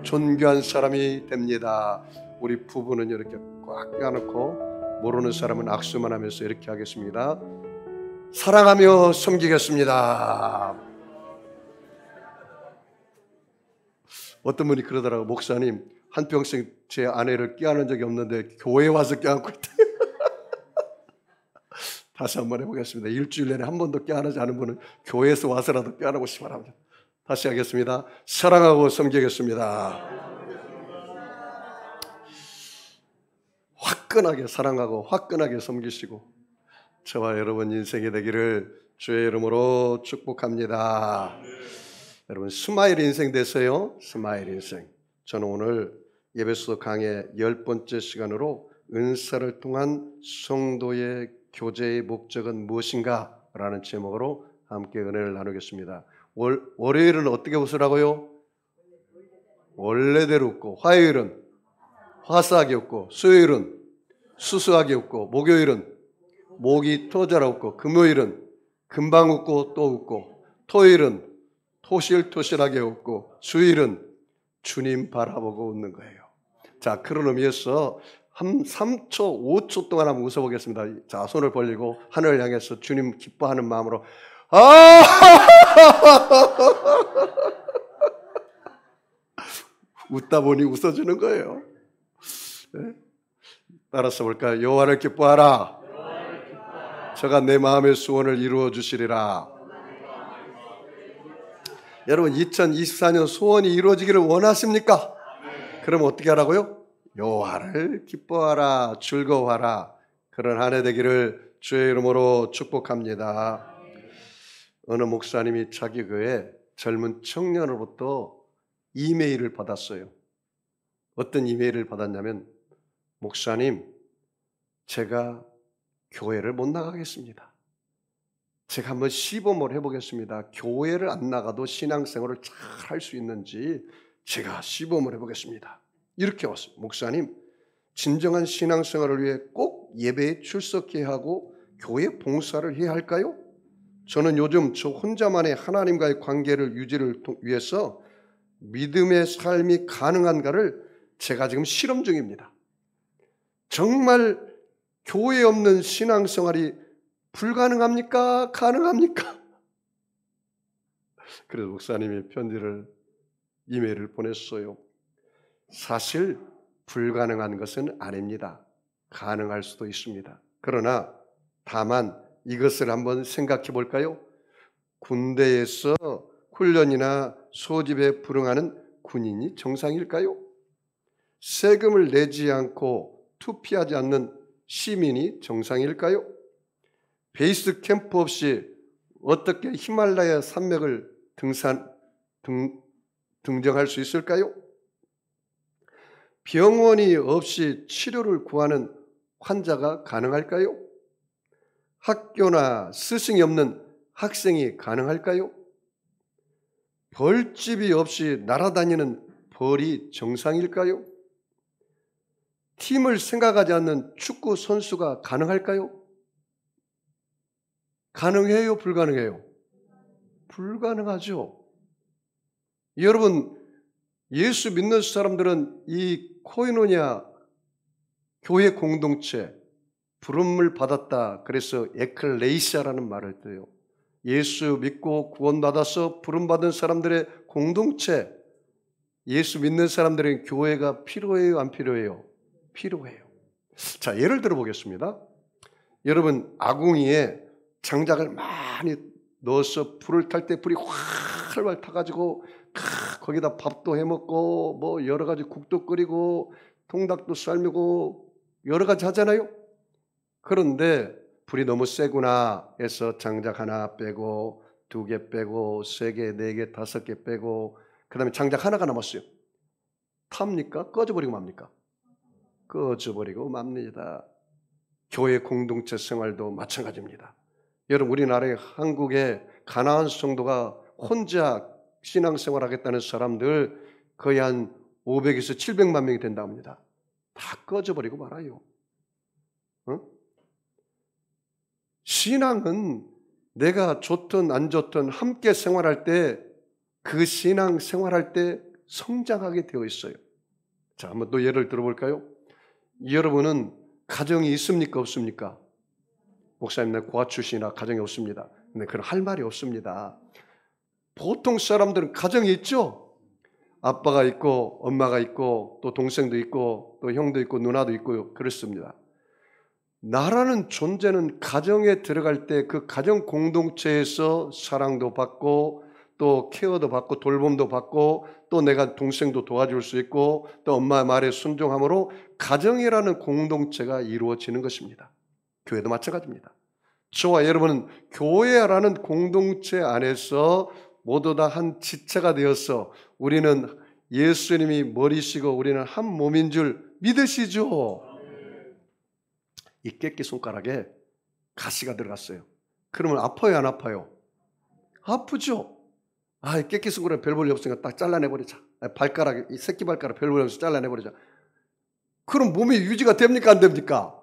존귀한 사람이 됩니다. 우리 부부는 이렇게 꽉 껴안고 모르는 사람은 악수만 하면서 이렇게 하겠습니다. 사랑하며 섬기겠습니다. 어떤 분이 그러더라고요. 목사님, 한평생 제 아내를 껴안은 적이 없는데 교회에 와서 껴안고 있다. 다시 한번 해보겠습니다. 일주일 내내 한 번도 껴안지 않은 분은 교회에서 와서라도 껴안고 싶어 합니다. 다시 하겠습니다. 사랑하고 섬기겠습니다. 화끈하게 사랑하고 화끈하게 섬기시고 저와 여러분 인생이 되기를 주의 이름으로 축복합니다. 여러분 스마일 인생 되세요. 스마일 인생. 저는 오늘 예배소 강의 10번째 시간으로 은사를 통한 성도의 교제의 목적은 무엇인가? 라는 제목으로 함께 은혜를 나누겠습니다. 월요일은 어떻게 웃으라고요? 원래대로 웃고, 화요일은 화사하게 웃고, 수요일은 수수하게 웃고, 목요일은 목이 터져라 웃고, 금요일은 금방 웃고 또 웃고, 토요일은 토실토실하게 웃고, 주일은 주님 바라보고 웃는 거예요. 자, 그런 의미에서 한 3초, 5초 동안 한번 웃어보겠습니다. 자, 손을 벌리고 하늘을 향해서 주님 기뻐하는 마음으로 웃다 보니 웃어주는 거예요. 네? 따라서 볼까요? 여호와를 기뻐하라. 저가 내 마음의 소원을 이루어 주시리라. 여러분 2024년 소원이 이루어지기를 원하십니까? 그럼 어떻게 하라고요? 여호와를 기뻐하라, 즐거워하라. 그런 한 해 되기를 주의 이름으로 축복합니다. 어느 목사님이 자기 교회 젊은 청년으로부터 이메일을 받았어요. 어떤 이메일을 받았냐면, 목사님, 제가 교회를 못 나가겠습니다. 제가 한번 시범을 해보겠습니다. 교회를 안 나가도 신앙생활을 잘 할 수 있는지 제가 시범을 해보겠습니다. 이렇게 왔어요. 목사님, 진정한 신앙생활을 위해 꼭 예배에 출석해야 하고 교회 봉사를 해야 할까요? 저는 요즘 저 혼자만의 하나님과의 관계를 유지를 위해서 믿음의 삶이 가능한가를 제가 지금 실험 중입니다. 정말 교회 없는 신앙생활이 불가능합니까? 가능합니까? 그래서 목사님이 이메일을 보냈어요. 사실 불가능한 것은 아닙니다. 가능할 수도 있습니다. 그러나 다만 이것을 한번 생각해 볼까요? 군대에서 훈련이나 소집에 불응하는 군인이 정상일까요? 세금을 내지 않고 투피하지 않는 시민이 정상일까요? 베이스 캠프 없이 어떻게 히말라야 산맥을 등정할 수 있을까요? 병원이 없이 치료를 구하는 환자가 가능할까요? 학교나 스승이 없는 학생이 가능할까요? 벌집이 없이 날아다니는 벌이 정상일까요? 팀을 생각하지 않는 축구 선수가 가능할까요? 가능해요? 불가능해요? 불가능하죠. 여러분, 예수 믿는 사람들은 이 코이노냐 교회 공동체 부름을 받았다. 그래서 에클레이시아라는 말을 써요. 예수 믿고 구원받아서 부름받은 사람들의 공동체. 예수 믿는 사람들은 교회가 필요해요? 안 필요해요? 필요해요. 자, 예를 들어 보겠습니다. 여러분, 아궁이에 장작을 많이 넣어서 불을 탈 때 불이 활활 타가지고 거기다 밥도 해먹고 뭐 여러 가지 국도 끓이고 통닭도 삶고 여러 가지 하잖아요. 그런데 불이 너무 세구나 해서 장작 하나 빼고 2개 빼고 3개, 4개, 5개 빼고 그 다음에 장작 하나가 남았어요. 탑니까? 꺼져버리고 맙니까? 꺼져버리고 맙니다. 교회 공동체 생활도 마찬가지입니다. 여러분, 우리나라의 한국의 가나안 성도가 혼자 신앙생활 하겠다는 사람들 거의 한 500에서 700만 명이 된다 합니다. 다 꺼져버리고 말아요. 신앙은 내가 좋든 안 좋든 함께 생활할 때 그 신앙 생활할 때 성장하게 되어 있어요. 자, 한번 또 예를 들어볼까요? 여러분은 가정이 있습니까? 없습니까? 목사님, 내 고아 출신이라 가정이 없습니다. 근데 그런 할 말이 없습니다. 보통 사람들은 가정이 있죠? 아빠가 있고 엄마가 있고 또 동생도 있고 또 형도 있고 누나도 있고 그렇습니다. 나라는 존재는 가정에 들어갈 때 그 가정 공동체에서 사랑도 받고 또 케어도 받고 돌봄도 받고 또 내가 동생도 도와줄 수 있고 또 엄마의 말에 순종함으로 가정이라는 공동체가 이루어지는 것입니다. 교회도 마찬가지입니다. 저와 여러분은 교회라는 공동체 안에서 모두 다 한 지체가 되어서 우리는 예수님이 머리시고 우리는 한 몸인 줄 믿으시죠? 이 깨끼 손가락에 가시가 들어갔어요. 그러면 아파요, 안 아파요? 아프죠? 이 깨끼 손가락에 별 볼일 없으니까 딱 잘라내버리자. 발가락, 이 새끼 발가락 별 볼일 없으니까 잘라내버리자. 그럼 몸이 유지가 됩니까, 안 됩니까?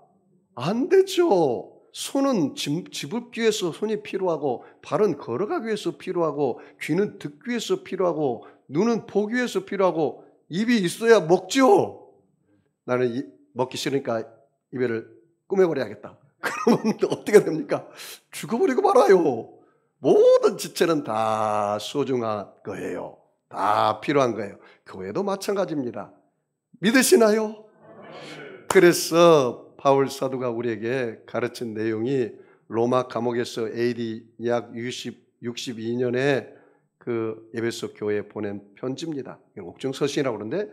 안 되죠. 손은 집을기 위해서 손이 필요하고, 발은 걸어가기 위해서 필요하고, 귀는 듣기 위해서 필요하고, 눈은 보기 위해서 필요하고, 입이 있어야 먹죠. 나는 먹기 싫으니까 입에를 꾸며버려야겠다. 그러면 어떻게 됩니까? 죽어버리고 말아요. 모든 지체는 다 소중한 거예요. 다 필요한 거예요. 교회도 마찬가지입니다. 믿으시나요? 그래서 바울 사도가 우리에게 가르친 내용이 로마 감옥에서 AD 약 62년에 그 에베소 교회에 보낸 편지입니다. 옥중서신이라고 그러는데,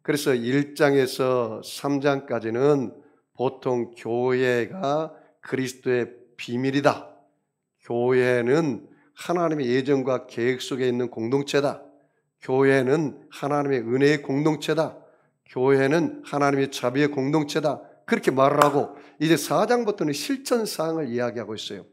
그래서 1장에서 3장까지는 보통 교회가 그리스도의 비밀이다. 교회는 하나님의 예정과 계획 속에 있는 공동체다. 교회는 하나님의 은혜의 공동체다. 교회는 하나님의 자비의 공동체다. 그렇게 말을 하고 이제 4장부터는 실천사항을 이야기하고 있어요.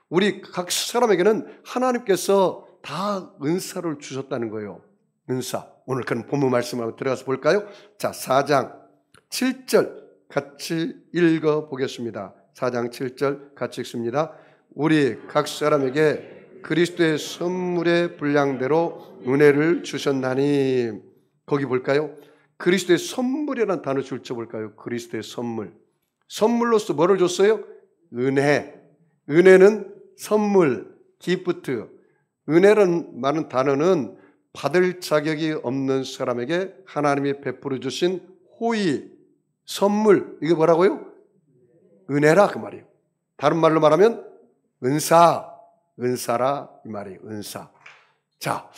우리 각 사람에게는 하나님께서 다 은사를 주셨다는 거예요. 은사. 오늘 그런 본문 말씀을 들어가서 볼까요? 자, 4장 7절 같이 읽어보겠습니다. 4장 7절 같이 읽습니다. 우리 각 사람에게 그리스도의 선물의 분량대로 은혜를 주셨나니. 거기 볼까요? 그리스도의 선물이라는 단어 줄쳐볼까요? 그리스도의 선물. 선물로서 뭐를 줬어요? 은혜. 은혜는 선물, 기프트. 은혜라는 많은 단어는 받을 자격이 없는 사람에게 하나님이 베풀어 주신 호의, 선물. 이게 뭐라고요? 은혜라 그 말이에요. 다른 말로 말하면 은사, 은사라 이 말이에요. 은사. 자,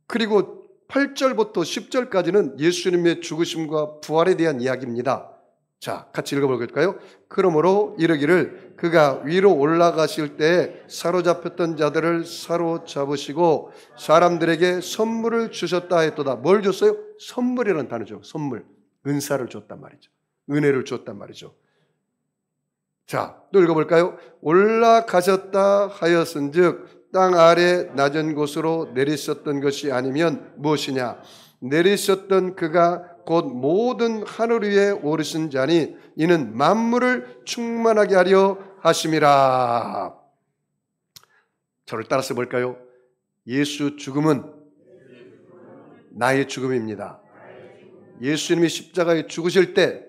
그리고 8절부터 10절까지는 예수님의 죽으심과 부활에 대한 이야기입니다. 자, 같이 읽어볼까요? 그러므로 이르기를 그가 위로 올라가실 때 사로잡혔던 자들을 사로잡으시고 사람들에게 선물을 주셨다 했도다. 뭘 줬어요? 선물이라는 단어죠. 선물. 은사를 줬단 말이죠. 은혜를 줬단 말이죠. 자, 또 읽어볼까요? 올라가셨다 하였은즉 땅 아래 낮은 곳으로 내리셨던 것이 아니면 무엇이냐? 내리셨던 그가 곧 모든 하늘 위에 오르신 자니 이는 만물을 충만하게 하려 하심이라. 저를 따라서 볼까요? 예수 죽음은 나의 죽음입니다. 예수님이 십자가에 죽으실 때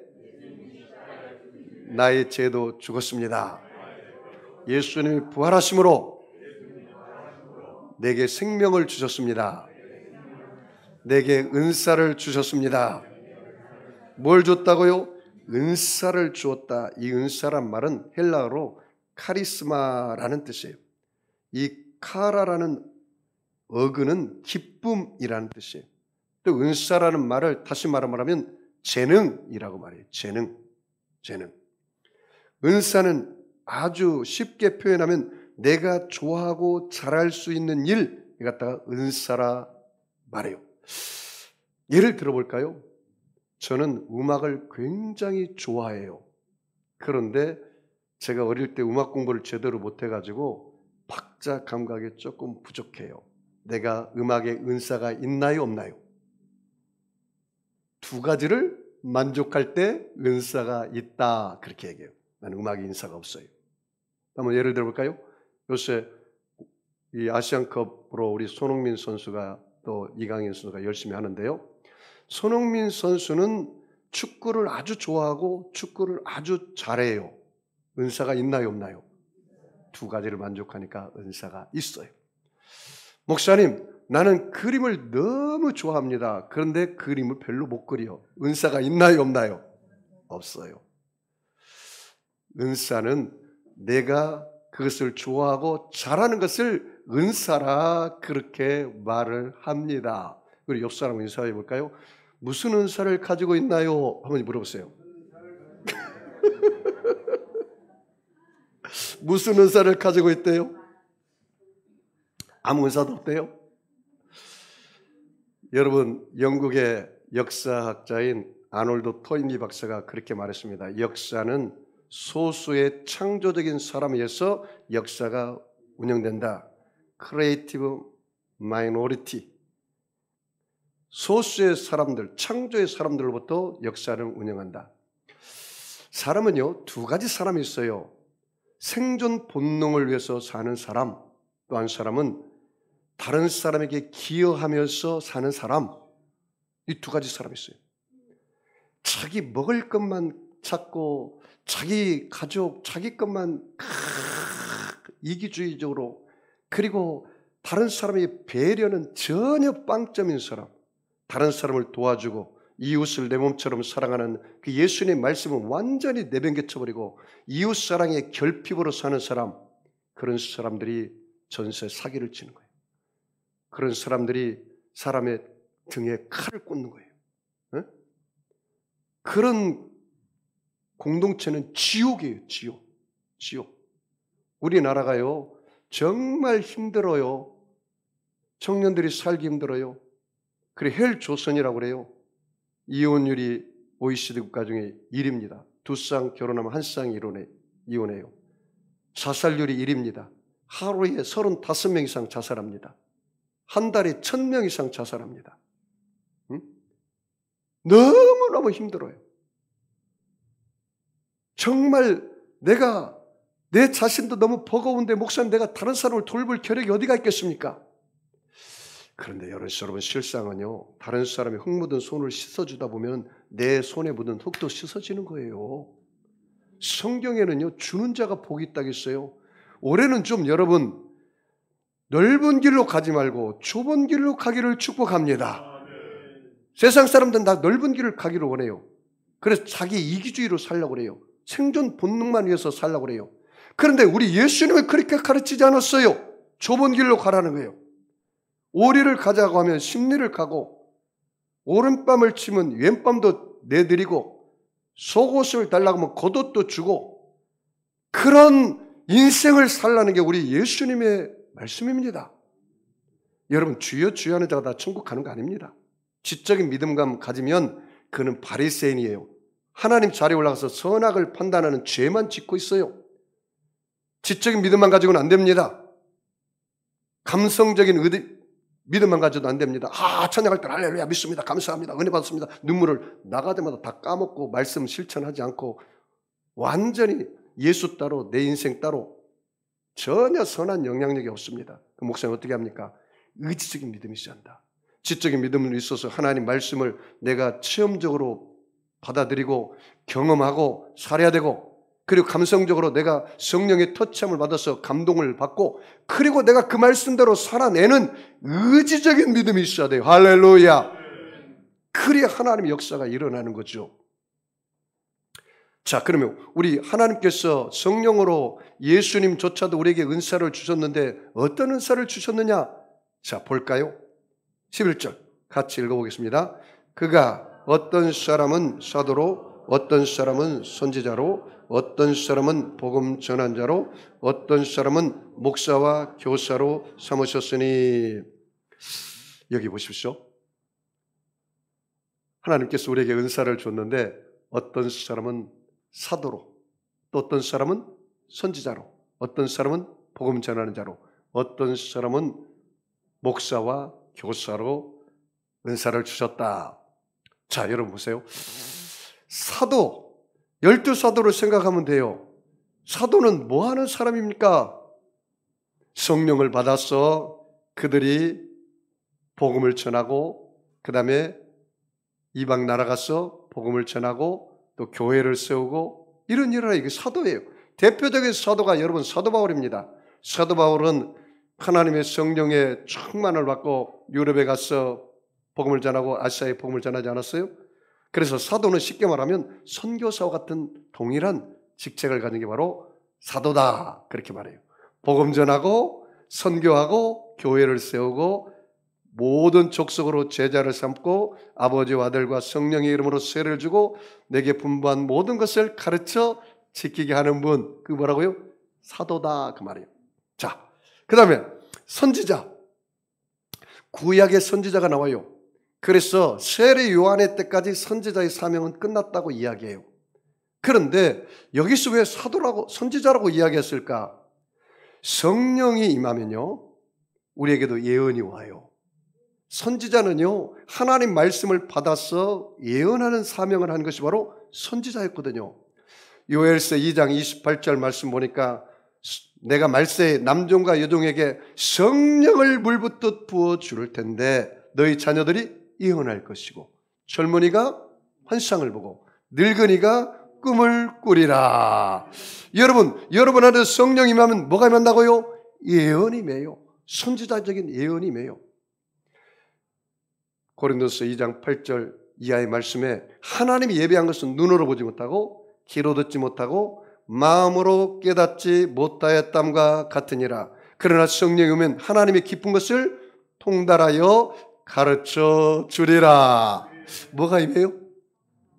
나의 죄도 죽었습니다. 예수님이 부활하심으로 내게 생명을 주셨습니다. 내게 은사를 주셨습니다. 뭘 줬다고요? 은사를 주었다. 이 은사란 말은 헬라어로 카리스마라는 뜻이에요. 이 카라라는 어근은 기쁨이라는 뜻이에요. 또 은사라는 말을 다시 말하면 재능이라고 말해요. 재능. 은사는 아주 쉽게 표현하면 내가 좋아하고 잘할 수 있는 일, 이걸 갖다가 은사라 말해요. 예를 들어볼까요? 저는 음악을 굉장히 좋아해요. 그런데 제가 어릴 때 음악 공부를 제대로 못해가지고 박자 감각이 조금 부족해요. 내가 음악에 은사가 있나요, 없나요? 두 가지를 만족할 때 은사가 있다, 그렇게 얘기해요. 나는 음악에 은사가 없어요. 한번 예를 들어볼까요? 요새 이 아시안컵으로 우리 손흥민 선수가 또 이강인 선수가 열심히 하는데요. 손흥민 선수는 축구를 아주 좋아하고 축구를 아주 잘해요. 은사가 있나요, 없나요? 두 가지를 만족하니까 은사가 있어요. 목사님, 나는 그림을 너무 좋아합니다. 그런데 그림을 별로 못 그려. 은사가 있나요, 없나요? 없어요. 은사는 내가 그것을 좋아하고 잘하는 것을 은사라 그렇게 말을 합니다. 우리 옆 사람 인사해 볼까요? 무슨 은사를 가지고 있나요? 한번 물어보세요. 무슨 은사를 가지고 있대요? 아무 은사도 없대요? 여러분, 영국의 역사학자인 아놀드 토인비 박사가 그렇게 말했습니다. 역사는 소수의 창조적인 사람에 의해서 역사가 운영된다. Creative Minority. 소수의 사람들, 창조의 사람들로부터 역사를 운영한다. 사람은요, 두 가지 사람이 있어요. 생존 본능을 위해서 사는 사람, 또 한 사람은 다른 사람에게 기여하면서 사는 사람. 이 두 가지 사람이 있어요. 자기 먹을 것만 찾고 자기 가족, 자기 것만 이기주의적으로, 그리고 다른 사람의 배려는 전혀 빵점인 사람, 다른 사람을 도와주고 이웃을 내 몸처럼 사랑하는 그 예수님의 말씀은 완전히 내변개쳐버리고 이웃사랑의 결핍으로 사는 사람, 그런 사람들이 전세 사기를 치는 거예요. 그런 사람들이 사람의 등에 칼을 꽂는 거예요. 네? 그런 공동체는 지옥이에요. 지옥. 우리나라가요 정말 힘들어요. 청년들이 살기 힘들어요. 그래 헬조선이라고 그래요. 이혼율이 OECD 국가 중에 1위입니다. 두 쌍 결혼하면 한 쌍이 이혼해요. 자살률이 1위입니다. 하루에 35명 이상 자살합니다. 한 달에 1000명 이상 자살합니다. 응? 너무너무 힘들어요. 정말 내 자신도 너무 버거운데 목사님, 내가 다른 사람을 돌볼 겨력이 어디가 있겠습니까? 그런데 여러분, 실상은요, 다른 사람이 흙 묻은 손을 씻어주다 보면 내 손에 묻은 흙도 씻어지는 거예요. 성경에는요, 주는 자가 복이 있다고 했어요. 올해는 좀 여러분, 넓은 길로 가지 말고 좁은 길로 가기를 축복합니다. 세상 사람들은 다 넓은 길을 가기를 원해요. 그래서 자기 이기주의로 살려고 그래요. 생존 본능만 위해서 살려고 그래요. 그런데 우리 예수님은 그렇게 가르치지 않았어요. 좁은 길로 가라는 거예요. 오리를 가자고 하면 십리를 가고, 오른밤을 치면 왼밤도 내드리고, 속옷을 달라고 하면 겉옷도 주고, 그런 인생을 살라는 게 우리 예수님의 말씀입니다. 여러분, 주여 주여 하는 자가 다 천국 가는 거 아닙니다. 지적인 믿음감 가지면 그는 바리새인이에요. 하나님 자리에 올라가서 선악을 판단하는 죄만 짓고 있어요. 지적인 믿음만 가지고는 안 됩니다. 감성적인 믿음만 가져도 안 됩니다. 찬양할 때 할렐루야 믿습니다. 감사합니다. 은혜 받습니다. 눈물을 나가자마자 다 까먹고 말씀 실천하지 않고 완전히 예수 따로 내 인생 따로 전혀 선한 영향력이 없습니다. 그 목사는 어떻게 합니까? 의지적인 믿음이 있어야 한다. 지적인 믿음으로 있어서 하나님 말씀을 내가 체험적으로 받아들이고 경험하고 살아야 되고, 그리고 감성적으로 내가 성령의 터치함을 받아서 감동을 받고, 그리고 내가 그 말씀대로 살아내는 의지적인 믿음이 있어야 돼요. 할렐루야. 그래야 하나님의 역사가 일어나는 거죠. 자, 그러면 우리 하나님께서 성령으로 예수님조차도 우리에게 은사를 주셨는데 어떤 은사를 주셨느냐? 자, 볼까요? 11절 같이 읽어보겠습니다. 그가 어떤 사람은 사도로, 어떤 사람은 선지자로, 어떤 사람은 복음 전환자로, 어떤 사람은 목사와 교사로 삼으셨으니. 여기 보십시오. 하나님께서 우리에게 은사를 줬는데 어떤 사람은 사도로, 또 어떤 사람은 선지자로, 어떤 사람은 복음 전하는 자로, 어떤 사람은 목사와 교사로 은사를 주셨다. 자, 여러분 보세요. 사도, 12사도를 생각하면 돼요. 사도는 뭐 하는 사람입니까? 성령을 받아서 그들이 복음을 전하고 그 다음에 이방 나라 가서 복음을 전하고 또 교회를 세우고 이런 일을 이게 사도예요. 대표적인 사도가 여러분 사도 바울입니다. 사도 바울은 하나님의 성령의 충만을 받고 유럽에 가서 복음을 전하고 아시아에 복음을 전하지 않았어요? 그래서 사도는 쉽게 말하면 선교사와 같은 동일한 직책을 가진 게 바로 사도다 그렇게 말해요. 복음 전하고 선교하고 교회를 세우고 모든 족속으로 제자를 삼고 아버지와 아들과 성령의 이름으로 세례를 주고 내게 분부한 모든 것을 가르쳐 지키게 하는 분, 그 뭐라고요? 사도다 그 말이에요. 자, 그 다음에 선지자, 구약의 선지자가 나와요. 그래서 세례 요한의 때까지 선지자의 사명은 끝났다고 이야기해요. 그런데 여기서 왜 사도라고 선지자라고 이야기했을까? 성령이 임하면요 우리에게도 예언이 와요. 선지자는요 하나님 말씀을 받아서 예언하는 사명을 하는 것이 바로 선지자였거든요. 요엘서 2장 28절 말씀 보니까 내가 말세에 남종과 여종에게 성령을 물붓듯 부어 주를 텐데 너희 자녀들이 예언할 것이고 젊은이가 환상을 보고 늙은이가 꿈을 꾸리라. 여러분 안에 성령이 임하면 뭐가 임한다고요? 예언이 임해요. 선지자적인 예언이 임해요. 고린도서 2장 8절 이하의 말씀에 하나님이 예비한 것은 눈으로 보지 못하고 귀로 듣지 못하고 마음으로 깨닫지 못하였담과 같으니라. 그러나 성령이 오면 하나님의 깊은 것을 통달하여 가르쳐 주리라. 뭐가 임해요?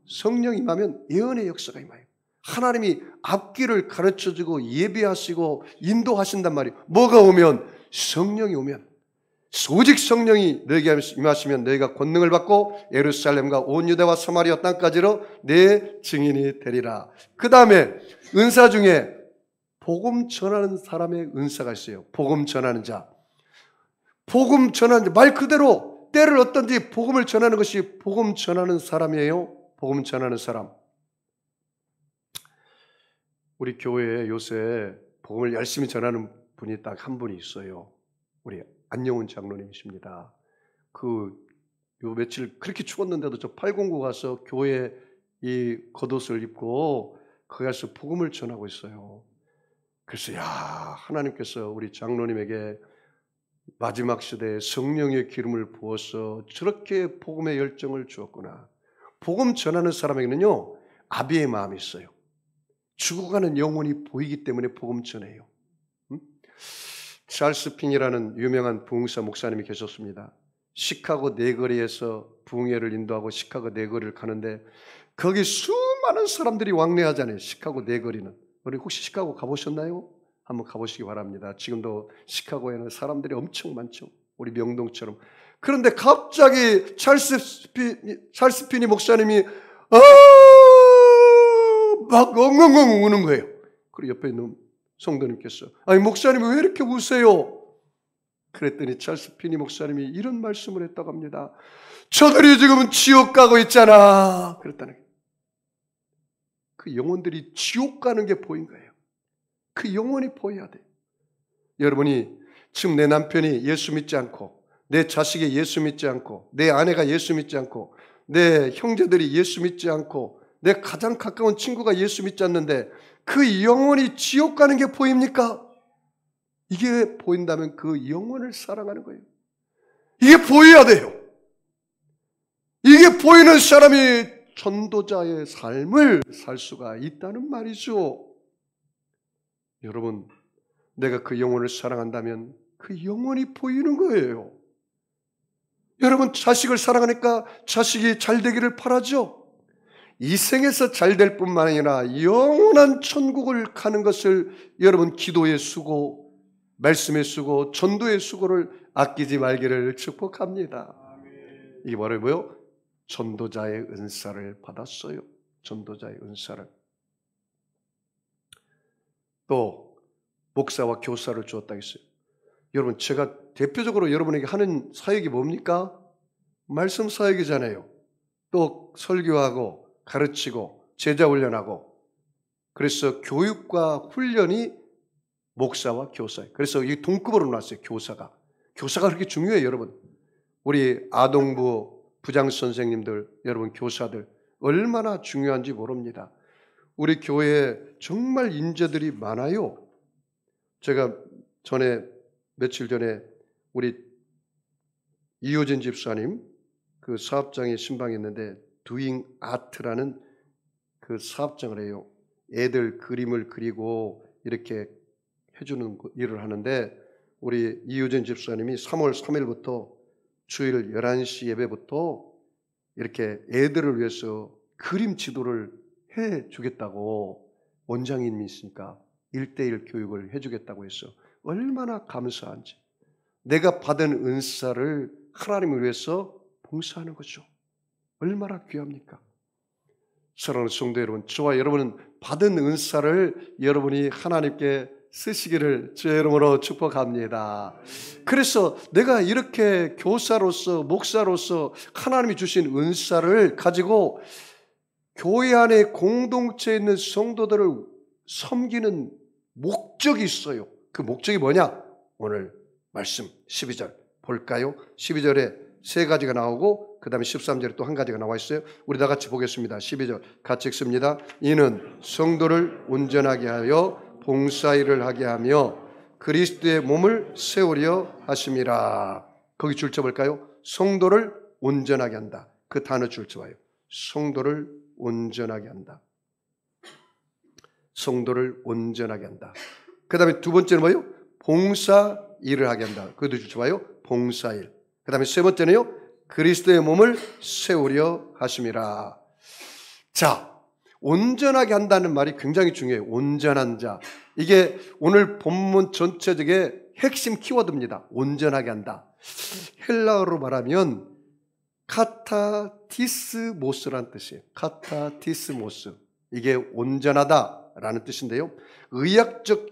성령이 임하면 예언의 역사가 임해요. 하나님이 앞길을 가르쳐주고 예비하시고 인도하신단 말이에요. 뭐가 오면? 성령이 오면. 오직 성령이 너에게 임하시면 너희가 권능을 받고 예루살렘과 온 유대와 사마리아 땅까지로 내 증인이 되리라. 그 다음에 은사 중에 복음 전하는 사람의 은사가 있어요. 복음 전하는 자. 복음 전하는 자. 말 그대로 때를 어떤지 복음을 전하는 것이 복음 전하는 사람이에요. 복음 전하는 사람. 우리 교회에 요새 복음을 열심히 전하는 분이 딱 한 분이 있어요. 우리 안영훈 장로님이십니다. 요 며칠 그렇게 추웠는데도 저 809 가서 교회 이 겉옷을 입고 거기 가서 복음을 전하고 있어요. 그래서 하나님께서 우리 장로님에게 마지막 시대에 성령의 기름을 부어서 저렇게 복음의 열정을 주었구나. 복음 전하는 사람에게는요 아비의 마음이 있어요. 죽어가는 영혼이 보이기 때문에 복음 전해요. 찰스 핀이라는 유명한 부흥사 목사님이 계셨습니다. 시카고 내거리에서 부흥회를 인도하고 시카고 내거리를 가는데 거기 수많은 사람들이 왕래하잖아요. 시카고 내거리는. 우리 혹시 시카고 가보셨나요? 한번 가보시기 바랍니다. 지금도 시카고에는 사람들이 엄청 많죠. 우리 명동처럼. 그런데 갑자기 찰스 핀이 목사님이 막 엉엉엉 우는 거예요. 그리고 옆에 있는 성도님께서 아니 목사님이 왜 이렇게 우세요? 그랬더니 찰스 핀이 목사님이 이런 말씀을 했다고 합니다. 저들이 지금은 지옥 가고 있잖아. 그랬다는 거예요. 그 영혼들이 지옥 가는 게 보인 거예요. 그 영혼이 보여야 돼요. 여러분이 지금 내 남편이 예수 믿지 않고 내 자식이 예수 믿지 않고 내 아내가 예수 믿지 않고 내 형제들이 예수 믿지 않고 내 가장 가까운 친구가 예수 믿지 않는데 그 영혼이 지옥 가는 게 보입니까? 이게 보인다면 그 영혼을 사랑하는 거예요. 이게 보여야 돼요. 이게 보이는 사람이 전도자의 삶을 살 수가 있다는 말이죠. 여러분, 내가 그 영혼을 사랑한다면 그 영혼이 보이는 거예요. 여러분, 자식을 사랑하니까 자식이 잘 되기를 바라죠. 이 생에서 잘 될 뿐만 아니라 영원한 천국을 가는 것을 여러분 기도의 수고, 말씀의 수고, 전도의 수고를 아끼지 말기를 축복합니다. 이게 바로 뭐요? 전도자의 은사를 받았어요. 전도자의 은사를. 또 목사와 교사를 주었다 했어요. 여러분 제가 대표적으로 여러분에게 하는 사역이 뭡니까? 말씀 사역이잖아요. 또 설교하고 가르치고 제자 훈련하고 그래서 교육과 훈련이 목사와 교사예요. 그래서 이 동급으로 나왔어요. 교사가 그렇게 중요해요. 여러분 우리 아동부 부장 선생님들, 여러분 교사들 얼마나 중요한지 모릅니다. 우리 교회에 정말 인재들이 많아요. 제가 며칠 전에 우리 이효진 집사님 그 사업장에 신방했는데 두잉 아트라는 그 사업장을 해요. 애들 그림을 그리고 이렇게 해주는 일을 하는데 우리 이효진 집사님이 3월 3일부터 주일 11시 예배부터 이렇게 애들을 위해서 그림 지도를 해주겠다고, 원장님이 있으니까 1:1 교육을 해주겠다고 해서 얼마나 감사한지. 내가 받은 은사를 하나님을 위해서 봉사하는 거죠. 얼마나 귀합니까? 사랑하는 성도 여러분, 저와 여러분은 받은 은사를 여러분이 하나님께 쓰시기를 주의 이름으로 축복합니다. 그래서 내가 이렇게 교사로서 목사로서 하나님이 주신 은사를 가지고 교회 안에 공동체에 있는 성도들을 섬기는 목적이 있어요. 그 목적이 뭐냐? 오늘 말씀 12절 볼까요? 12절에 3가지가 나오고 그 다음에 13절에 또 1가지가 나와 있어요. 우리 다 같이 보겠습니다. 12절 같이 읽습니다. 이는 성도를 온전하게 하여 봉사일을 하게 하며 그리스도의 몸을 세우려 하심이라. 거기 줄 쳐볼까요? 성도를 온전하게 한다. 그 단어 줄 쳐봐요. 성도를 온전하게 한다. 성도를 온전하게 한다. 그 다음에 두 번째는 뭐예요? 봉사일을 하게 한다. 그것도 줄 쳐봐요. 봉사일. 그 다음에 세 번째는요, 그리스도의 몸을 세우려 하심이라. 자, 온전하게 한다는 말이 굉장히 중요해요. 온전한 자. 이게 오늘 본문 전체적인 핵심 키워드입니다. 온전하게 한다. 헬라어로 말하면 카타티스모스라는 뜻이에요. 카타티스모스. 이게 온전하다라는 뜻인데요. 의학적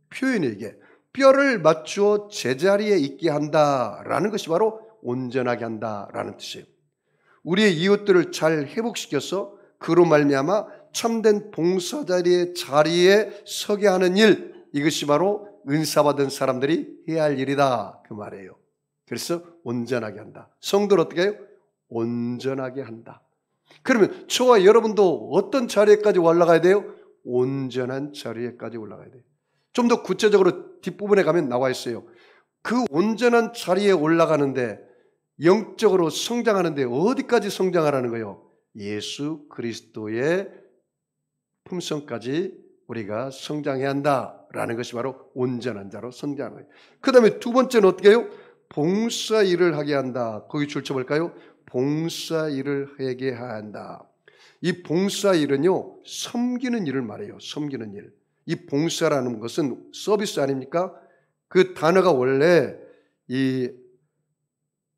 표현이에요. 이게 뼈를 맞추어 제자리에 있게 한다라는 것이 바로 온전하게 한다라는 뜻이에요. 우리의 이웃들을 잘 회복시켜서 그로 말미암아 참된 봉사자리의 자리에 서게 하는 일, 이것이 바로 은사받은 사람들이 해야 할 일이다, 그 말이에요. 그래서 온전하게 한다. 성도를 어떻게 해요? 온전하게 한다. 그러면 저와 여러분도 어떤 자리에까지 올라가야 돼요? 온전한 자리에까지 올라가야 돼요. 좀 더 구체적으로 뒷부분에 가면 나와 있어요. 그 온전한 자리에 올라가는데, 영적으로 성장하는데 어디까지 성장하라는 거예요? 예수 그리스도의 품성까지 우리가 성장해야 한다라는 것이 바로 온전한 자로 성장하는 거예요. 그 다음에 두 번째는 어떻게 해요? 봉사일을 하게 한다. 거기 줄 쳐볼까요? 봉사일을 하게 한다. 이 봉사일은요, 섬기는 일을 말해요. 섬기는 일. 이 봉사라는 것은 서비스 아닙니까? 그 단어가 원래 이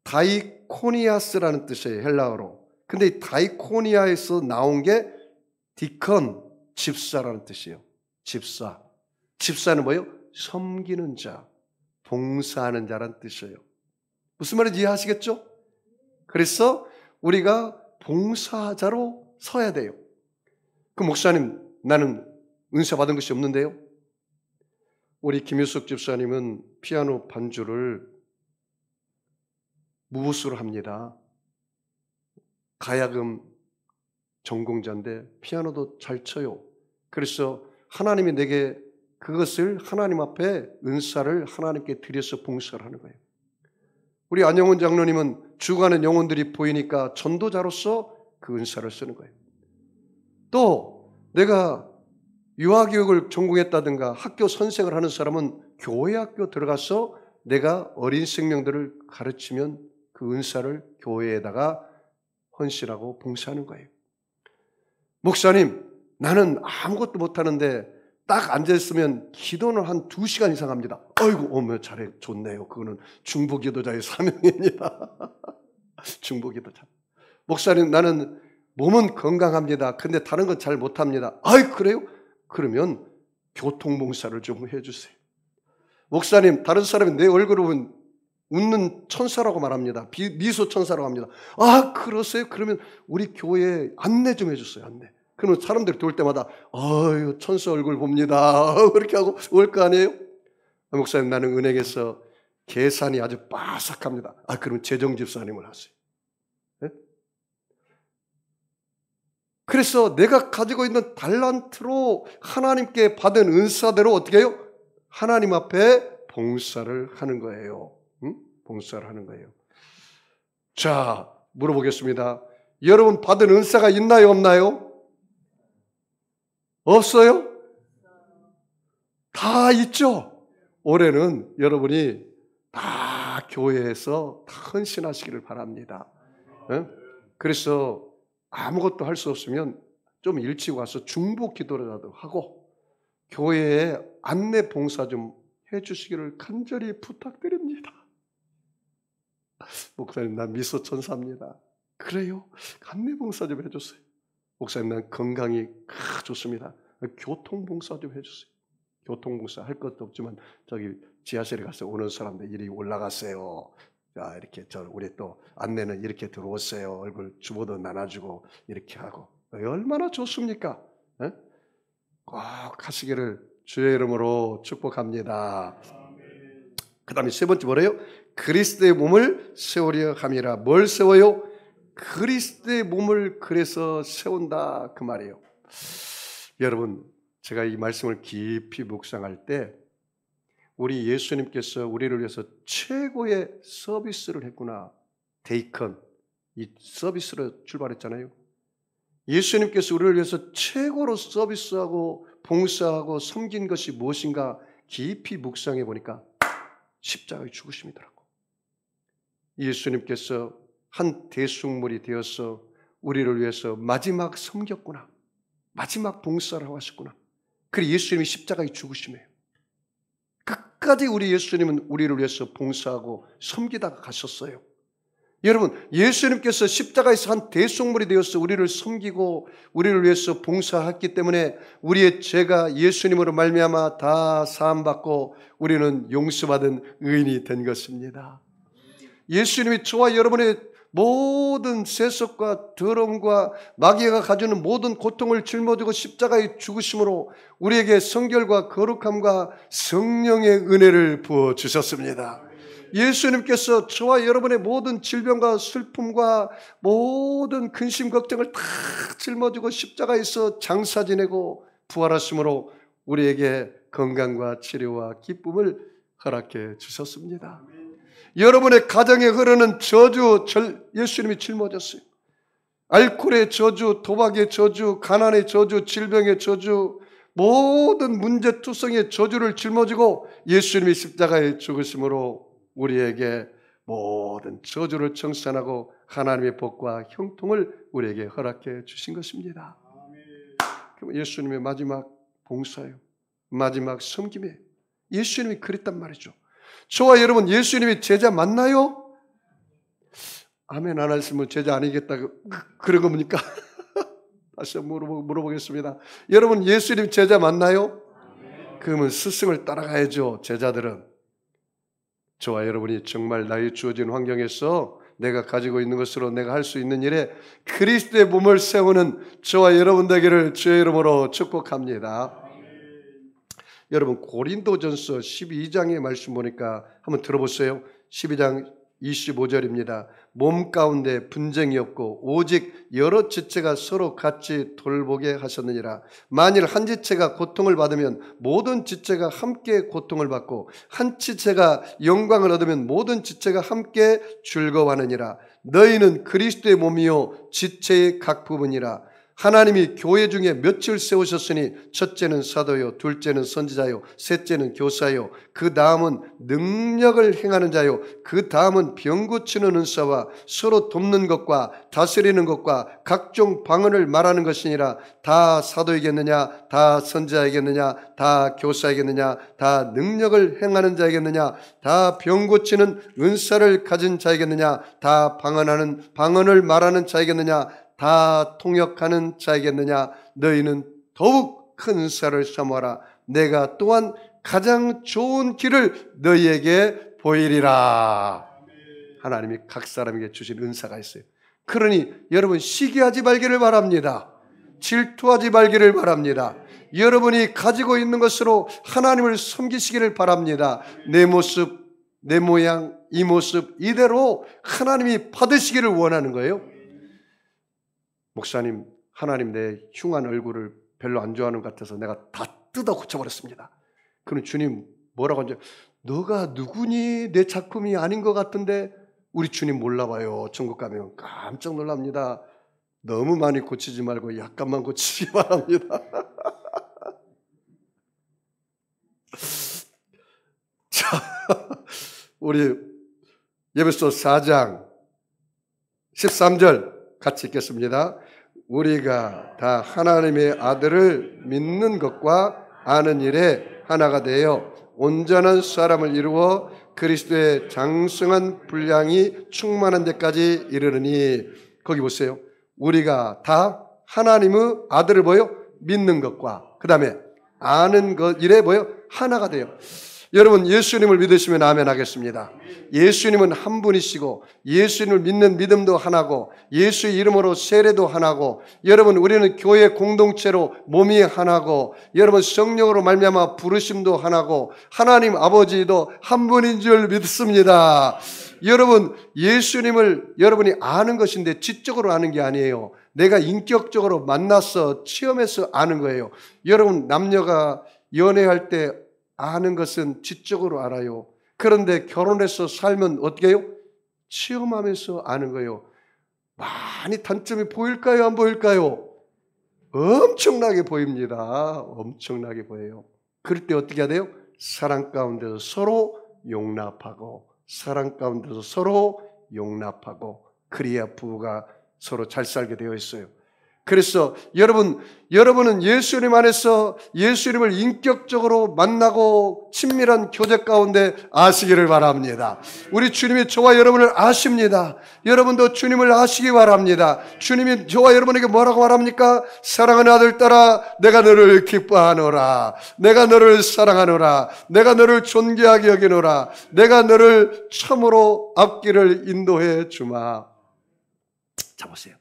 다이코니아스라는 뜻이에요. 헬라어로. 근데 이 다이코니아에서 나온 게 디컨, 집사라는 뜻이에요. 집사. 집사는 뭐예요? 섬기는 자, 봉사하는 자라는 뜻이에요. 무슨 말인지 이해하시겠죠? 그래서 우리가 봉사자로 서야 돼요. 그 목사님, 나는 은사 받은 것이 없는데요. 우리 김효석 집사님은 피아노 반주를 무부수로 합니다. 가야금 전공자인데 피아노도 잘 쳐요. 그래서 하나님이 내게 그것을 하나님 앞에 은사를 하나님께 드려서 봉사를 하는 거예요. 우리 안영훈 장로님은 죽어가는 영혼들이 보이니까 전도자로서 그 은사를 쓰는 거예요. 또 내가 유아교육을 전공했다든가 학교 선생을 하는 사람은 교회 학교 들어가서 내가 어린 생명들을 가르치면 그 은사를 교회에다가 헌신하고 봉사하는 거예요. 목사님, 나는 아무것도 못하는데 딱 앉아있으면 기도는 한 2시간 이상 합니다. 아이고, 잘해, 좋네요. 그거는 중보기도자의 사명입니다. 중보기도자. 목사님, 나는 몸은 건강합니다. 근데 다른 건 잘 못합니다. 아이, 그래요? 그러면 교통봉사를 좀 해주세요. 목사님, 다른 사람이 내 얼굴을 보면 웃는 천사라고 말합니다. 미소 천사라고 합니다. 아, 그러세요? 그러면 우리 교회에 안내 좀 해주세요. 안내. 그러면 사람들이 돌 때마다 아유, 천사 얼굴 봅니다. 그렇게 하고 올 거 아니에요? 목사님, 나는 은행에서 계산이 아주 빠삭합니다. 그러면 재정집사님을 하세요. 네? 그래서 내가 가지고 있는 달란트로 하나님께 받은 은사대로 어떻게 해요? 하나님 앞에 봉사를 하는 거예요. 응? 봉사를 하는 거예요. 자, 물어보겠습니다. 여러분 받은 은사가 있나요, 없나요? 없어요? 다 있죠? 올해는 여러분이 다 교회에서 다 헌신하시기를 바랍니다. 응? 그래서 아무것도 할 수 없으면 좀 일찍 와서 중보 기도라도 하고 교회에 안내 봉사 좀 해주시기를 간절히 부탁드립니다. 목사님, 난 미소 천사입니다. 그래요? 안내 봉사 좀 해주세요. 목사님, 난 건강이 좋습니다. 교통 봉사 좀 해주세요. 교통 봉사 할 것도 없지만 저기 지하실에 가서 오는 사람들 이리 올라가세요. 자, 이렇게 우리 또 안내는 이렇게 들어오세요. 얼굴 주보도 나눠주고 이렇게 하고 얼마나 좋습니까? 네? 꼭 하시기를 주의 이름으로 축복합니다. 그 다음에 세 번째 뭐래요? 그리스도의 몸을 세우려 함이라. 뭘 세워요? 그리스도의 몸을 그래서 세운다 그 말이에요. 여러분, 제가 이 말씀을 깊이 묵상할 때 우리 예수님께서 우리를 위해서 최고의 서비스를 했구나. 데이컨, 이 서비스로 출발했잖아요. 예수님께서 우리를 위해서 최고로 서비스하고 봉사하고 섬긴 것이 무엇인가 깊이 묵상해 보니까 십자가의 죽으심이더라고. 예수님께서 한 대속물이 되어서 우리를 위해서 마지막 섬겼구나. 마지막 봉사를 하셨구나. 그래 예수님이 십자가의 죽으심이에요. 끝까지 우리 예수님은 우리를 위해서 봉사하고 섬기다가 가셨어요. 여러분, 예수님께서 십자가에서 한 대속물이 되어서 우리를 섬기고 우리를 위해서 봉사했기 때문에 우리의 죄가 예수님으로 말미암아 다 사함받고 우리는 용서받은 의인이 된 것입니다. 예수님이 저와 여러분의 모든 세속과 더러움과 마귀가 가져오는 모든 고통을 짊어지고 십자가의 죽으심으로 우리에게 성결과 거룩함과 성령의 은혜를 부어주셨습니다. 예수님께서 저와 여러분의 모든 질병과 슬픔과 모든 근심 걱정을 다 짊어지고 십자가에서 장사 지내고 부활하심으로 우리에게 건강과 치료와 기쁨을 허락해 주셨습니다. 여러분의 가정에 흐르는 저주 예수님이 짊어졌어요. 알코올의 저주, 도박의 저주, 가난의 저주, 질병의 저주, 모든 문제투성의 저주를 짊어지고 예수님이 십자가에 죽으심으로 우리에게 모든 저주를 청산하고 하나님의 복과 형통을 우리에게 허락해 주신 것입니다. 그럼 예수님의 마지막 봉사예요. 마지막 섬김이에요. 예수님이 그랬단 말이죠. 저와 여러분 예수님이 제자 맞나요? 아멘 안 하시면 제자 아니겠다 그런 겁니까? 다시 물어보겠습니다. 여러분 예수님 제자 맞나요? 그러면 스승을 따라가야죠. 제자들은 저와 여러분이 정말 나의 주어진 환경에서 내가 가지고 있는 것으로 내가 할 수 있는 일에 그리스도의 몸을 세우는 저와 여러분 되기를 주의 이름으로 축복합니다. 여러분 고린도전서 12장의 말씀 보니까 한번 들어보세요. 12장 25절입니다. 몸 가운데 분쟁이 없고 오직 여러 지체가 서로 같이 돌보게 하셨느니라. 만일 한 지체가 고통을 받으면 모든 지체가 함께 고통을 받고 한 지체가 영광을 얻으면 모든 지체가 함께 즐거워하느니라. 너희는 그리스도의 몸이요 지체의 각 부분이라. 하나님이 교회 중에 몇을 세우셨으니 첫째는 사도요, 둘째는 선지자요, 셋째는 교사요, 그 다음은 능력을 행하는 자요, 그 다음은 병 고치는 은사와 서로 돕는 것과 다스리는 것과 각종 방언을 말하는 것이니라. 다 사도이겠느냐, 다 선지자이겠느냐, 다 교사이겠느냐, 다 능력을 행하는 자이겠느냐, 다 병 고치는 은사를 가진 자이겠느냐, 다 방언을 말하는 자이겠느냐, 다 통역하는 자이겠느냐. 너희는 더욱 큰 은사를 사모하라. 내가 또한 가장 좋은 길을 너희에게 보이리라. 하나님이 각 사람에게 주신 은사가 있어요. 그러니 여러분 시기하지 말기를 바랍니다. 질투하지 말기를 바랍니다. 여러분이 가지고 있는 것으로 하나님을 섬기시기를 바랍니다. 내 모습, 내 모양, 이 모습 이대로 하나님이 받으시기를 원하는 거예요. 목사님, 하나님 내 흉한 얼굴을 별로 안 좋아하는 것 같아서 내가 다 뜯어 고쳐버렸습니다. 그럼 주님 뭐라고 하죠? 너가 누구니? 내 작품이 아닌 것 같은데. 우리 주님 몰라봐요. 천국 가면 깜짝 놀랍니다. 너무 많이 고치지 말고 약간만 고치기 바랍니다. 자, 우리 에베소 4장 13절 같이 읽겠습니다. 우리가 다 하나님의 아들을 믿는 것과 아는 일에 하나가 되어 온전한 사람을 이루어 그리스도의 장성한 분량이 충만한 데까지 이르르니. 거기 보세요. 우리가 다 하나님의 아들을 뭐요? 믿는 것과 그 다음에 아는 것 일에 뭐요? 하나가 돼요. 여러분 예수님을 믿으시면 아멘 하겠습니다. 예수님은 한 분이시고 예수님을 믿는 믿음도 하나고 예수의 이름으로 세례도 하나고 여러분 우리는 교회 공동체로 몸이 하나고 여러분 성령으로 말미암아 부르심도 하나고 하나님 아버지도 한 분인 줄 믿습니다. 여러분 예수님을 여러분이 아는 것인데 지적으로 아는 게 아니에요. 내가 인격적으로 만나서 체험해서 아는 거예요. 여러분 남녀가 연애할 때 아는 것은 지적으로 알아요. 그런데 결혼해서 살면 어떻게 해요? 체험하면서 아는 거예요. 많이 단점이 보일까요? 안 보일까요? 엄청나게 보입니다. 엄청나게 보여요. 그럴 때 어떻게 해야 돼요? 사랑 가운데서 서로 용납하고 사랑 가운데서 서로 용납하고 그래야 부부가 서로 잘 살게 되어 있어요. 그래서 여러분은 예수님 안에서 예수님을 인격적으로 만나고 친밀한 교제 가운데 아시기를 바랍니다. 우리 주님이 저와 여러분을 아십니다. 여러분도 주님을 아시기 바랍니다. 주님이 저와 여러분에게 뭐라고 말합니까? 사랑하는 아들 딸아 내가 너를 기뻐하노라. 내가 너를 사랑하노라. 내가 너를 존귀하게 여기노라. 내가 너를 참으로 앞길을 인도해 주마. 자 보세요.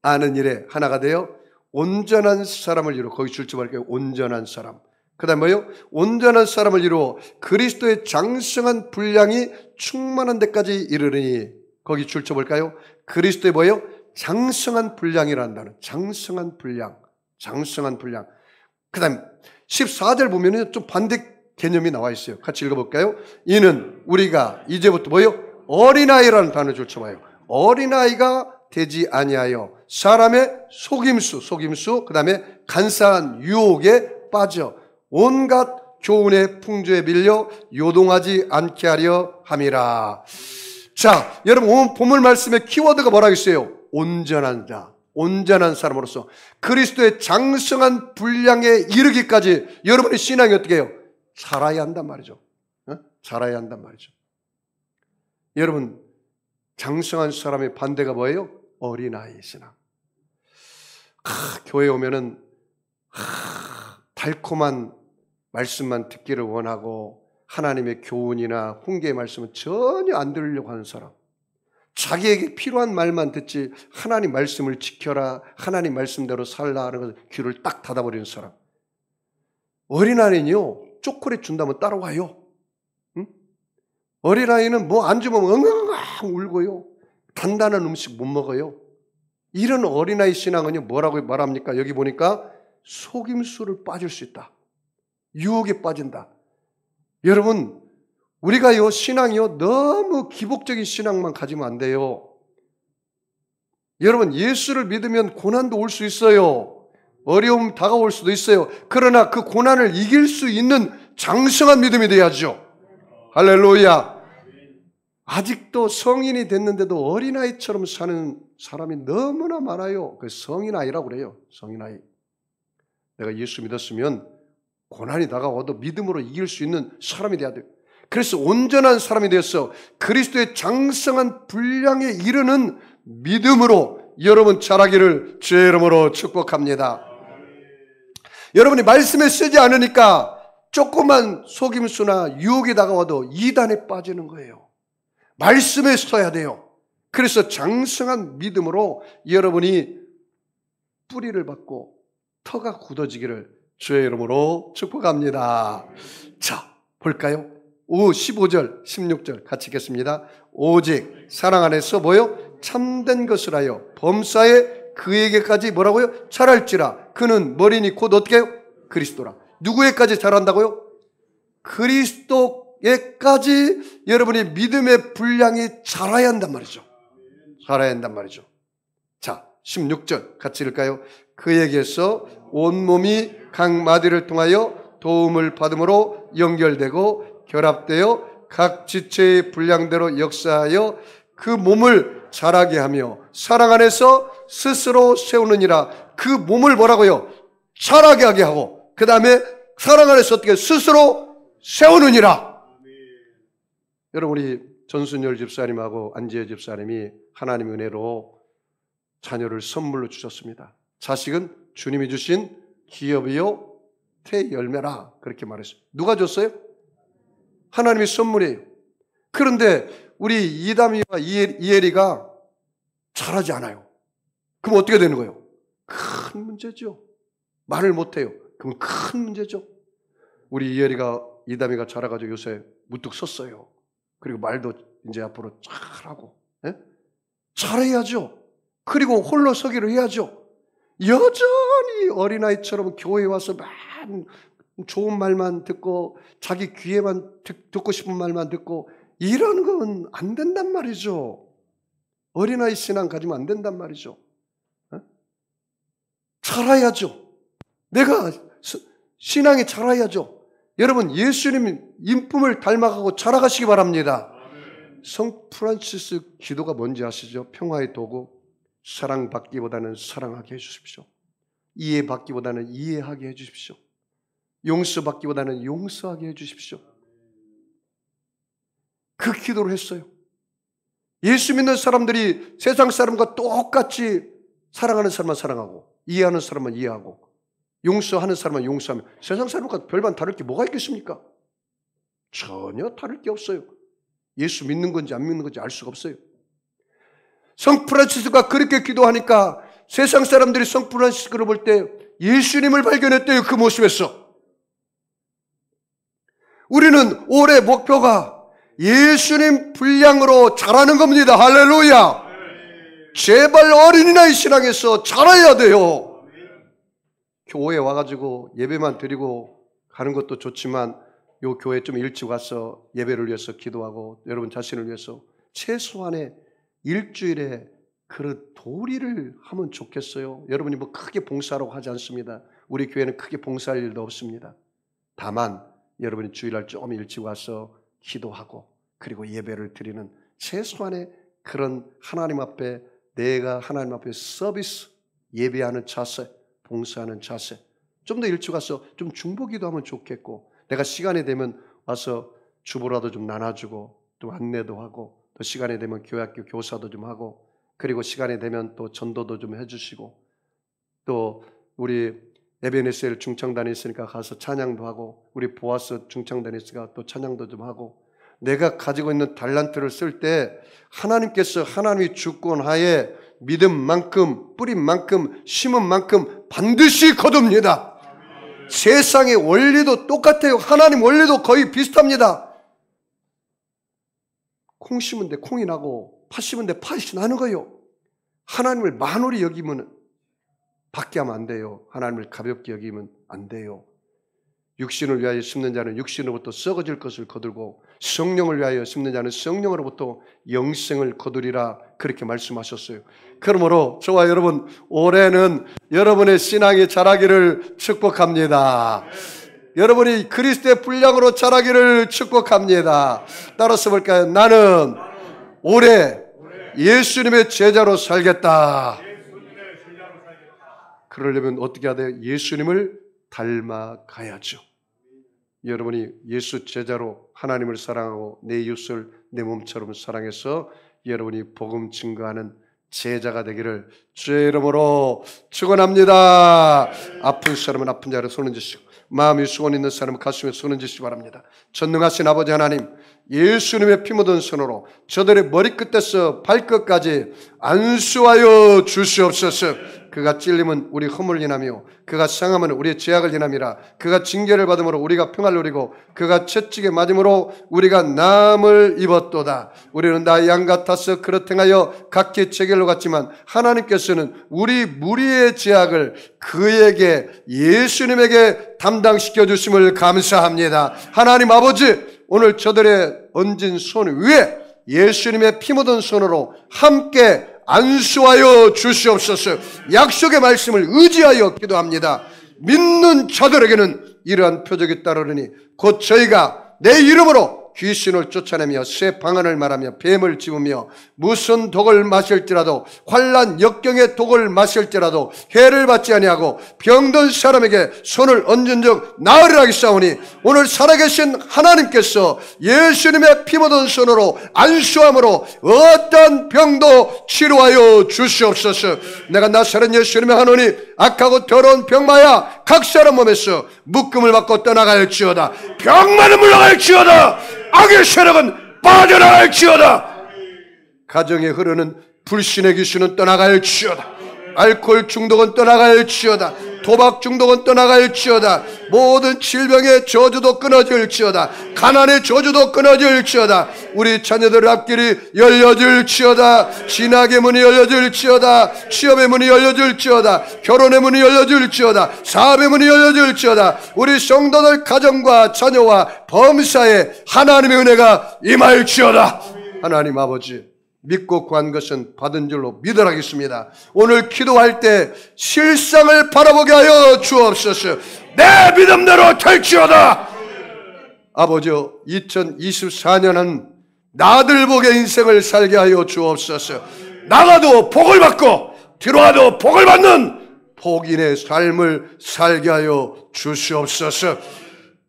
아는 일에 하나가 되어 온전한 사람을 이루어 거기 줄쳐볼게요. 온전한 사람. 그 다음에 뭐요? 온전한 사람을 이루어 그리스도의 장성한 분량이 충만한 데까지 이르르니 거기 줄쳐볼까요? 그리스도의 뭐요? 장성한 분량이라는 단어. 장성한 분량. 장성한 분량. 그 다음에 14절 보면 좀 반대 개념이 나와 있어요. 같이 읽어볼까요? 이는 우리가 이제부터 뭐요? 어린아이라는 단어 줄쳐봐요. 어린아이가 되지 아니하여 사람의 속임수 그 다음에 간사한 유혹에 빠져 온갖 교훈의 풍조에 밀려 요동하지 않게 하려 함이라. 자, 여러분 오늘 본문 말씀의 키워드가 뭐라고 있어요? 온전한 자, 온전한 사람으로서 그리스도의 장성한 분량에 이르기까지 여러분의 신앙이 어떻게 해요? 살아야 한단 말이죠. 살아야 한단 말이죠. 여러분 장성한 사람의 반대가 뭐예요? 어린아이 신앙. 교회 오면은 달콤한 말씀만 듣기를 원하고 하나님의 교훈이나 훈계의 말씀은 전혀 안 들으려고 하는 사람. 자기에게 필요한 말만 듣지 하나님 말씀을 지켜라, 하나님 말씀대로 살라 하는 것을 귀를 딱 닫아버리는 사람. 어린아이는요 초콜릿 준다면 따라와요. 응? 어린아이는 뭐 안 주면 엉엉엉 울고요. 단단한 음식 못 먹어요. 이런 어린아이 신앙은요 뭐라고 말합니까? 여기 보니까 속임수를 빠질 수 있다. 유혹에 빠진다. 여러분 우리가요 신앙이요 너무 기복적인 신앙만 가지면 안 돼요. 여러분 예수를 믿으면 고난도 올 수 있어요. 어려움 다가올 수도 있어요. 그러나 그 고난을 이길 수 있는 장성한 믿음이 돼야죠. 할렐루야. 아직도 성인이 됐는데도 어린아이처럼 사는 사람이 너무나 많아요. 그 성인아이라고 그래요. 성인아이. 내가 예수 믿었으면 고난이 다가와도 믿음으로 이길 수 있는 사람이 돼야 돼요. 그래서 온전한 사람이 되어서 그리스도의 장성한 분량에 이르는 믿음으로 여러분 자라기를 주의 이름으로 축복합니다. 여러분이 말씀에 쓰지 않으니까 조그만 속임수나 유혹이 다가와도 이단에 빠지는 거예요. 말씀에 서야 돼요. 그래서 장성한 믿음으로 여러분이 뿌리를 받고 터가 굳어지기를 주의 이름으로 축복합니다. 자, 볼까요? 15절, 16절 같이 읽겠습니다. 오직 사랑 안에서 뭐요? 참된 것을 하여 범사에 그에게까지 뭐라고요? 잘할지라. 그는 머리니 곧 어떻게 해요? 그리스도라. 누구에까지 잘한다고요? 그리스도에까지 여러분이 믿음의 분량이 자라야 한단 말이죠. 자라야 한단 말이죠. 자, 16절 같이 읽을까요? 그에게서 온몸이 각 마디를 통하여 도움을 받음으로 연결되고 결합되어 각 지체의 분량대로 역사하여 그 몸을 자라게 하며 사랑 안에서 스스로 세우느니라. 그 몸을 뭐라고요? 자라게 하게 하고 그 다음에 사랑 안에서 어떻게 스스로 세우느니라. 여러분, 우리 전순열 집사님하고 안지혜 집사님이 하나님의 은혜로 자녀를 선물로 주셨습니다. 자식은 주님이 주신 기업이요 태열매라 그렇게 말했어요. 누가 줬어요? 하나님의 선물이에요. 그런데 우리 이담이와 이혜리가 잘하지 않아요. 그럼 어떻게 되는 거예요? 큰 문제죠. 말을 못해요. 그럼 큰 문제죠. 우리 이담이가 자라가지고 요새 무뚝 섰어요. 그리고 말도 이제 앞으로 잘하고, 예? 잘해야죠. 그리고 홀로 서기를 해야죠. 여전히 어린아이처럼 교회에 와서 좋은 말만 듣고 자기 귀에만 듣고 싶은 말만 듣고 이런 건 안 된단 말이죠. 어린아이 신앙 가지면 안 된단 말이죠. 자라야죠. 내가 신앙이 자라야죠. 여러분, 예수님 인품을 닮아가고 자라가시기 바랍니다. 성 프란시스 기도가 뭔지 아시죠? 평화의 도구. 사랑받기보다는 사랑하게 해주십시오. 이해받기보다는 이해하게 해주십시오. 용서받기보다는 용서하게 해주십시오. 그 기도를 했어요. 예수 믿는 사람들이 세상 사람과 똑같이 사랑하는 사람만 사랑하고 이해하는 사람만 이해하고 용서하는 사람만 용서하면 세상 사람과 별반 다를 게 뭐가 있겠습니까? 전혀 다를 게 없어요. 예수 믿는 건지 안 믿는 건지 알 수가 없어요. 성 프란시스가 그렇게 기도하니까 세상 사람들이 성 프란시스를 볼 때 예수님을 발견했대요. 그 모습에서. 우리는 올해 목표가 예수님 분량으로 자라는 겁니다. 할렐루야. 제발 어린이날 신앙에서 자라야 돼요. 교회에 와가지고 예배만 드리고 가는 것도 좋지만 요 교회 좀 일찍 와서 예배를 위해서 기도하고 여러분 자신을 위해서 최소한의 일주일에 그릇 도리를 하면 좋겠어요. 여러분이 뭐 크게 봉사하라고 하지 않습니다. 우리 교회는 크게 봉사할 일도 없습니다. 다만 여러분이 주일날 좀 일찍 와서 기도하고 그리고 예배를 드리는 최소한의 그런 하나님 앞에 내가 하나님 앞에 서비스 예배하는 자세, 봉사하는 자세 좀 더 일찍 와서 좀 중보기도 하면 좋겠고 내가 시간이 되면 와서 주보라도 좀 나눠주고 또 안내도 하고 또 시간이 되면 교회학교 교사도 좀 하고 그리고 시간이 되면 또 전도도 좀 해주시고 또 우리 에베네셀 중창단에 있으니까 가서 찬양도 하고 우리 보아스 중창단에 있으니까 또 찬양도 좀 하고 내가 가지고 있는 달란트를 쓸 때 하나님께서 하나님이 주권하에 믿음만큼 뿌린 만큼 심은 만큼 반드시 거둡니다. 세상의 원리도 똑같아요. 하나님 원리도 거의 비슷합니다. 콩 심은 데 콩이 나고 팥 심은 데 팥이 나는 거예요. 하나님을 만홀히 여기면 받게 하면 안 돼요. 하나님을 가볍게 여기면 안 돼요. 육신을 위하여 심는 자는 육신으로부터 썩어질 것을 거두고 성령을 위하여 심는 자는 성령으로부터 영생을 거두리라 그렇게 말씀하셨어요. 그러므로 저와 여러분 올해는 여러분의 신앙이 자라기를 축복합니다. 여러분이 그리스도의 분량으로 자라기를 축복합니다. 따라서 볼까요? 나는 올해 예수님의 제자로 살겠다. 그러려면 어떻게 해야 돼요? 예수님을 닮아가야죠. 여러분이 예수 제자로 하나님을 사랑하고 내 이웃을 내 몸처럼 사랑해서 여러분이 복음 증거하는 제자가 되기를 주의 이름으로 축원합니다. 아픈 사람은 아픈 자를 손을 드시고 마음이 수건 있는 사람은 가슴에 손을 드시기 바랍니다. 전능하신 아버지 하나님, 예수님의 피 묻은 손으로 저들의 머리끝에서 발끝까지 안수하여 주시옵소서. 그가 찔림은 우리 허물을 인하며 그가 상함은 우리의 죄악을 인함이라. 그가 징계를 받음으로 우리가 평안을 누리고 그가 채찍에 맞음으로 우리가 나음을 입었도다. 우리는 나 양 같아서 그렇 행하여 각기 제길로 갔지만 하나님께서는 우리 무리의 죄악을 그에게 예수님에게 담당시켜 주심을 감사합니다. 하나님 아버지, 오늘 저들의 얹은 손 위에 예수님의 피 묻은 손으로 함께 안수하여 주시옵소서. 약속의 말씀을 의지하여 기도합니다. 믿는 자들에게는 이러한 표적이 따르니 곧 저희가 내 이름으로 귀신을 쫓아내며 새 방언을 말하며 뱀을 집으며 무슨 독을 마실지라도 환난 역경의 독을 마실지라도 해를 받지 아니하고 병든 사람에게 손을 얹은 적 나으리라 하겠사오니 오늘 살아계신 하나님께서 예수님의 피 묻은 손으로 안수함으로 어떤 병도 치료하여 주시옵소서. 내가 나사렛 예수님의 하노니 악하고 더러운 병마야 각 사람 몸에서 묶음을 받고 떠나갈지어다. 병마는 물러갈지어다. 악의 세력은 빠져나갈지어다. 가정에 흐르는 불신의 귀신은 떠나갈지어다. 알코올 중독은 떠나갈지어다. 도박 중독은 떠나갈지어다. 모든 질병의 저주도 끊어질지어다. 가난의 저주도 끊어질지어다. 우리 자녀들 앞길이 열려질지어다. 진학의 문이 열려질지어다. 취업의 문이 열려질지어다. 결혼의 문이 열려질지어다. 사업의 문이 열려질지어다. 우리 성도들 가정과 자녀와 범사에 하나님의 은혜가 임할지어다. 하나님 아버지, 믿고 구한 것은 받은 줄로 믿으라겠습니다. 오늘 기도할 때 실상을 바라보게 하여 주옵소서. 내 믿음대로 될지어다. 아버지, 2024년은 나들 복의 인생을 살게 하여 주옵소서. 나가도 복을 받고 들어와도 복을 받는 복인의 삶을 살게 하여 주시옵소서.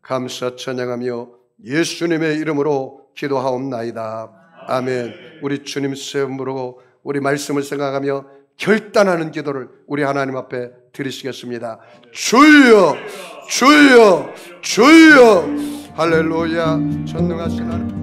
감사 찬양하며 예수님의 이름으로 기도하옵나이다. 아멘. 우리 주님 세움 부르고 우리 말씀을 생각하며 결단하는 기도를 우리 하나님 앞에 드리시겠습니다. 주여, 주여, 주여. 할렐루야. 전능하신 하나님.